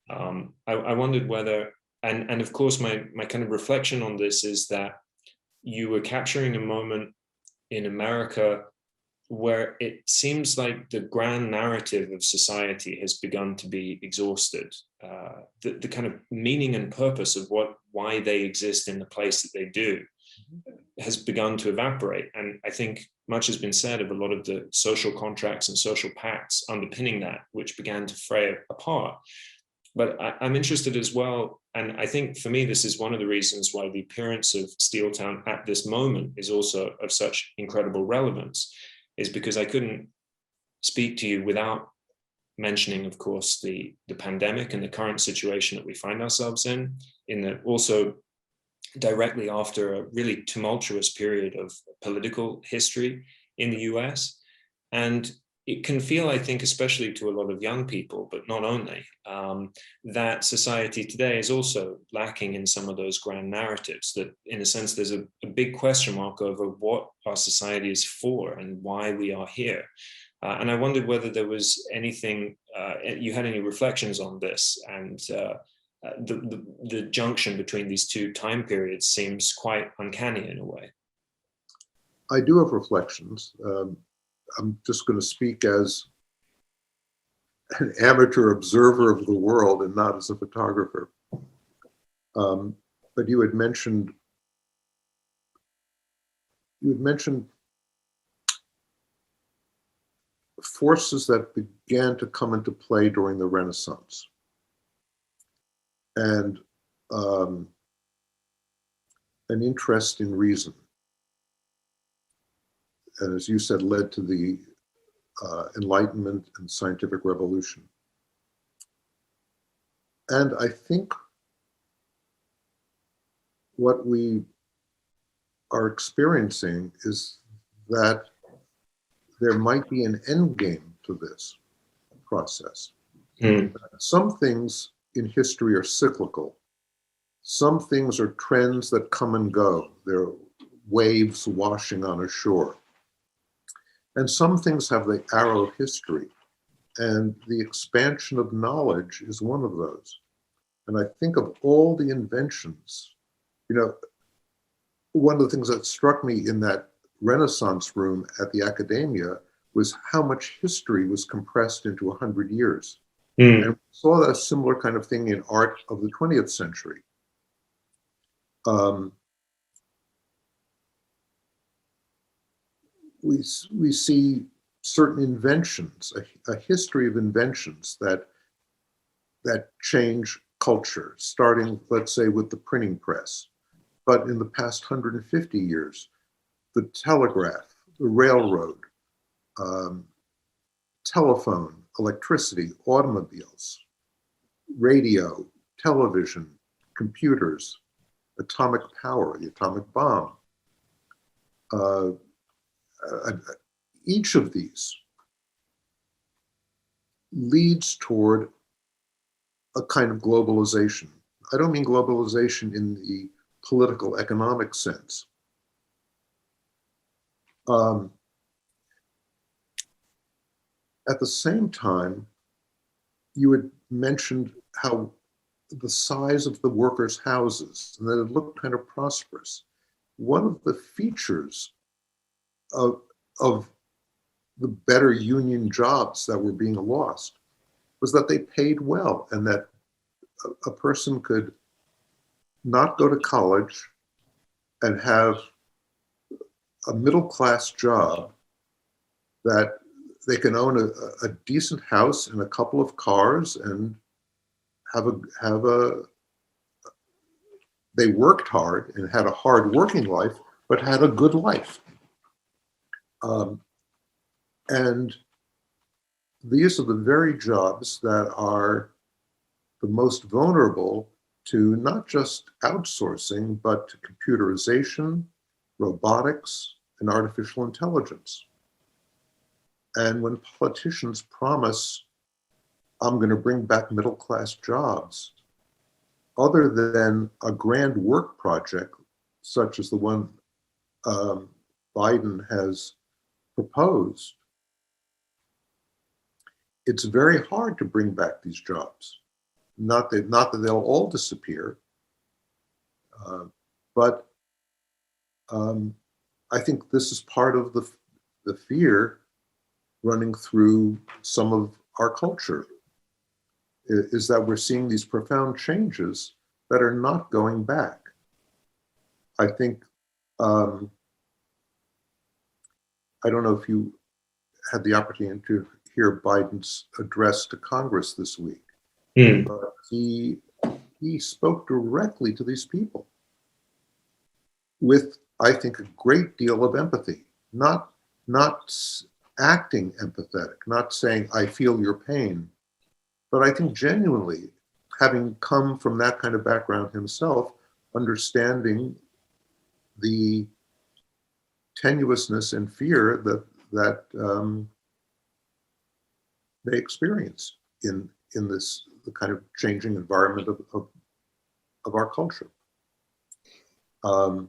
I wondered whether, and of course my kind of reflection on this is that you were capturing a moment in America where it seems like the grand narrative of society has begun to be exhausted. The kind of meaning and purpose of why they exist in the place that they do has begun to evaporate. And I think much has been said of a lot of the social contracts and social pacts underpinning that, which began to fray apart. But I'm interested as well, and I think for me, this is one of the reasons why the appearance of Steeltown at this moment is also of such incredible relevance, is because I couldn't speak to you without mentioning, of course, the pandemic and the current situation that we find ourselves in that also directly after a really tumultuous period of political history in the US. And it can feel, I think, especially to a lot of young people, but not only, that society today is also lacking in some of those grand narratives, that in a sense, there's a big question mark over what our society is for and why we are here. And I wondered whether there was anything, you had any reflections on this, and the junction between these two time periods seems quite uncanny in a way. I do have reflections. I'm just going to speak as an amateur observer of the world and not as a photographer. But you had mentioned forces that began to come into play during the Renaissance, and an interest in reason. And as you said, led to the Enlightenment and scientific revolution. And I think what we are experiencing is that there might be an end game to this process. Some things in history are cyclical. Some things are trends that come and go. They're waves washing on a shore. And some things have the arrow of history, and the expansion of knowledge is one of those. And I think of all the inventions, one of the things that struck me in that Renaissance room at the Academia was how much history was compressed into 100 years. And we saw that similar kind of thing in art of the 20th century. We see certain inventions, a history of inventions that change culture, starting, let's say, with the printing press. But in the past 150 years, the telegraph, the railroad, telephone, electricity, automobiles, radio, television, computers, atomic power, the atomic bomb. Each of these leads toward a kind of globalization. I don't mean globalization in the political economic sense. At the same time, you had mentioned how the size of the workers' houses, and that it looked kind of prosperous. One of the features of the better union jobs that were being lost was that they paid well, and that a person could not go to college and have a middle-class job, that they can own a decent house and a couple of cars and they worked hard and had a hard working life, but had a good life. And these are the very jobs that are the most vulnerable to not just outsourcing, but to computerization, robotics, and artificial intelligence. And when politicians promise, I'm going to bring back middle-class jobs, other than a grand work project, such as the one Biden has proposed, it's very hard to bring back these jobs. Not that they'll all disappear, but I think this is part of the fear running through some of our culture is that we're seeing these profound changes that are not going back. I think, I don't know if you had the opportunity to hear Biden's address to Congress this week, but he spoke directly to these people with, I think, a great deal of empathy, not acting empathetic, not saying, I feel your pain, but I think genuinely, having come from that kind of background himself, understanding the tenuousness and fear that they experience in this the kind of changing environment of our culture. And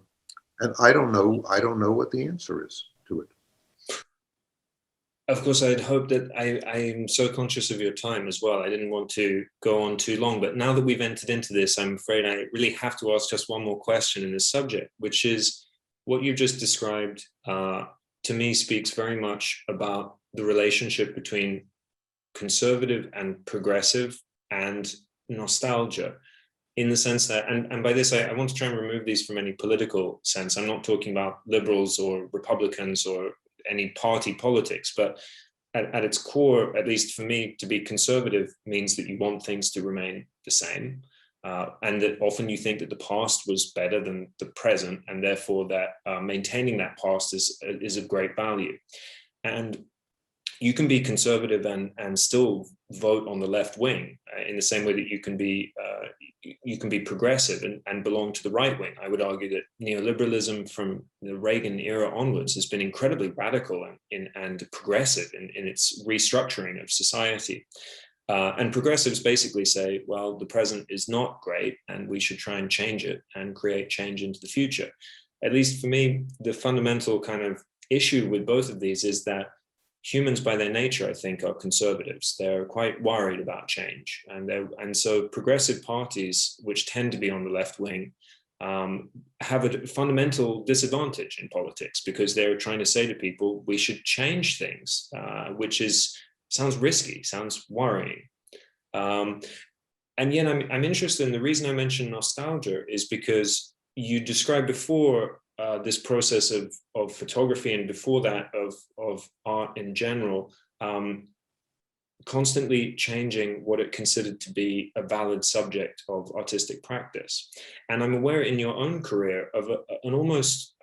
I don't know what the answer is to it. Of course, I'd hope that I'm so conscious of your time as well. I didn't want to go on too long, but now that we've entered into this, I'm afraid I really have to ask just one more question in this subject, which is what you just described, to me, speaks very much about the relationship between conservative and progressive and nostalgia, in the sense that, and by this, I want to try and remove these from any political sense. I'm not talking about liberals or Republicans or any party politics, but at its core, at least for me, to be conservative means that you want things to remain the same, and that often you think that the past was better than the present, and therefore that maintaining that past is of great value. And you can be conservative and still vote on the left wing, in the same way that you can be progressive and belong to the right wing. I would argue that neoliberalism from the Reagan era onwards has been incredibly radical and progressive in its restructuring of society. And progressives basically say, well, the present is not great and we should try and change it and create change into the future. At least for me, the fundamental kind of issue with both of these is that humans by their nature, I think, are conservatives. They're quite worried about change. And so progressive parties, which tend to be on the left wing, have a fundamental disadvantage in politics because they're trying to say to people, we should change things, which sounds risky, sounds worrying. And yet I'm interested in the reason I mentioned nostalgia is because you described before this process of photography, and before that of art in general, constantly changing what it considered to be a valid subject of artistic practice. And I'm aware in your own career of an almost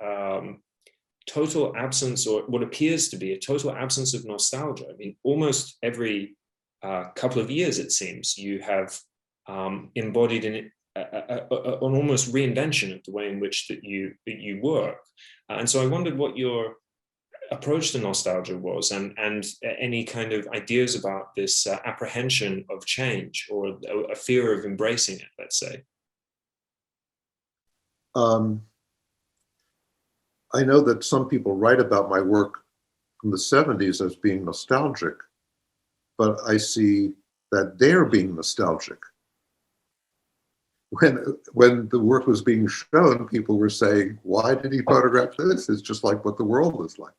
total absence, or what appears to be a total absence of nostalgia. I mean, almost every couple of years, it seems, you have embodied in it an almost reinvention of the way in which that you work. And so I wondered what your approach to nostalgia was, and any kind of ideas about this apprehension of change, or a fear of embracing it, let's say. I know that some people write about my work from the 70s as being nostalgic, but I see that they're being nostalgic. When the work was being shown, people were saying, why did he photograph this? It's just like what the world is like.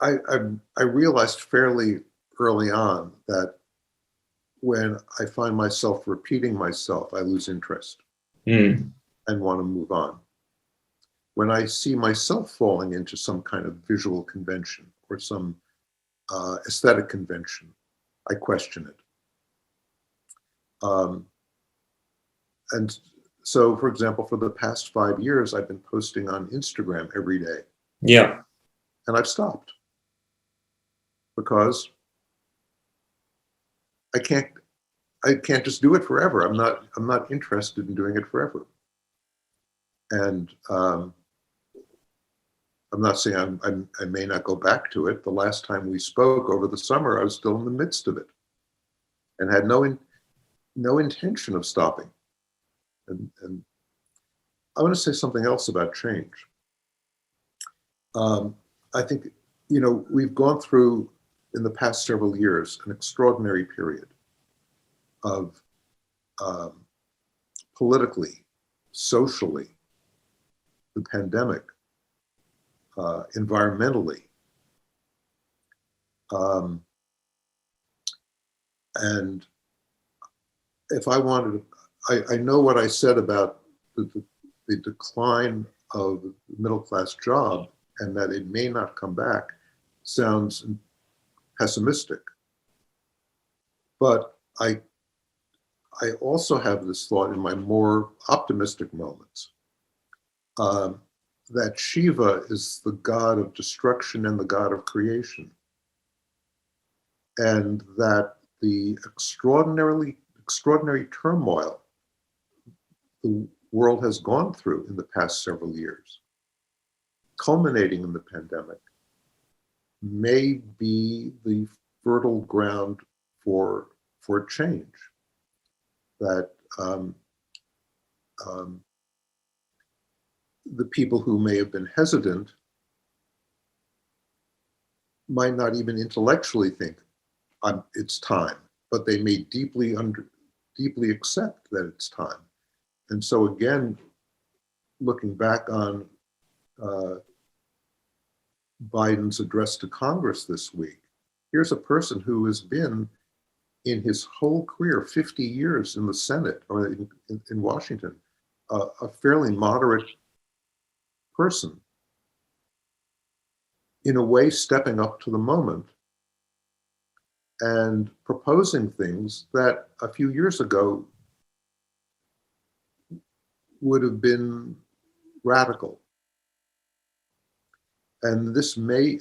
I realized fairly early on that when I find myself repeating myself, I lose interest and want to move on. When I see myself falling into some kind of visual convention or some aesthetic convention, I question it. And so, for example, for the past 5 years, I've been posting on Instagram every day. Yeah. And I've stopped because I can't just do it forever. I'm not interested in doing it forever. And I'm not saying I may not go back to it. The last time we spoke over the summer, I was still in the midst of it and had no intention of stopping. And I want to say something else about change. I think, we've gone through, in the past several years, an extraordinary period of politically socially, the pandemic, environmentally. And if I wanted to, I know what I said about the decline of the middle-class job and that it may not come back sounds pessimistic. But I also have this thought in my more optimistic moments, that Shiva is the god of destruction and the god of creation. And that the extraordinary turmoil the world has gone through in the past several years, culminating in the pandemic, may be the fertile ground for change. That the people who may have been hesitant might not even intellectually think it's time, but they may deeply accept that it's time. And so again, looking back on Biden's address to Congress this week, here's a person who has been in his whole career, 50 years in the Senate or in Washington, a fairly moderate person, in a way stepping up to the moment and proposing things that a few years ago would have been radical. And this may,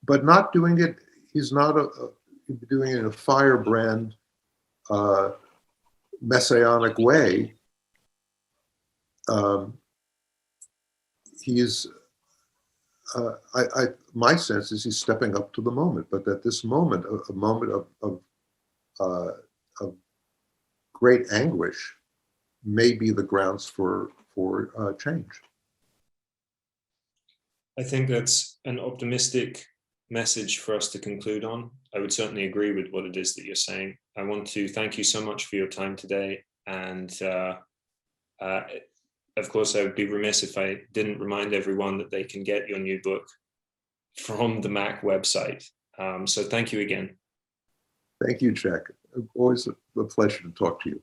but not doing it, he's not doing it in a firebrand, messianic way. My sense is he's stepping up to the moment, but at this moment, a moment of great anguish may be the grounds for change. I think that's an optimistic message for us to conclude on. I would certainly agree with what it is that you're saying. I want to thank you so much for your time today. And of course, I would be remiss if I didn't remind everyone that they can get your new book from the Mack website. So thank you again. Thank you, Jack. Always a pleasure to talk to you.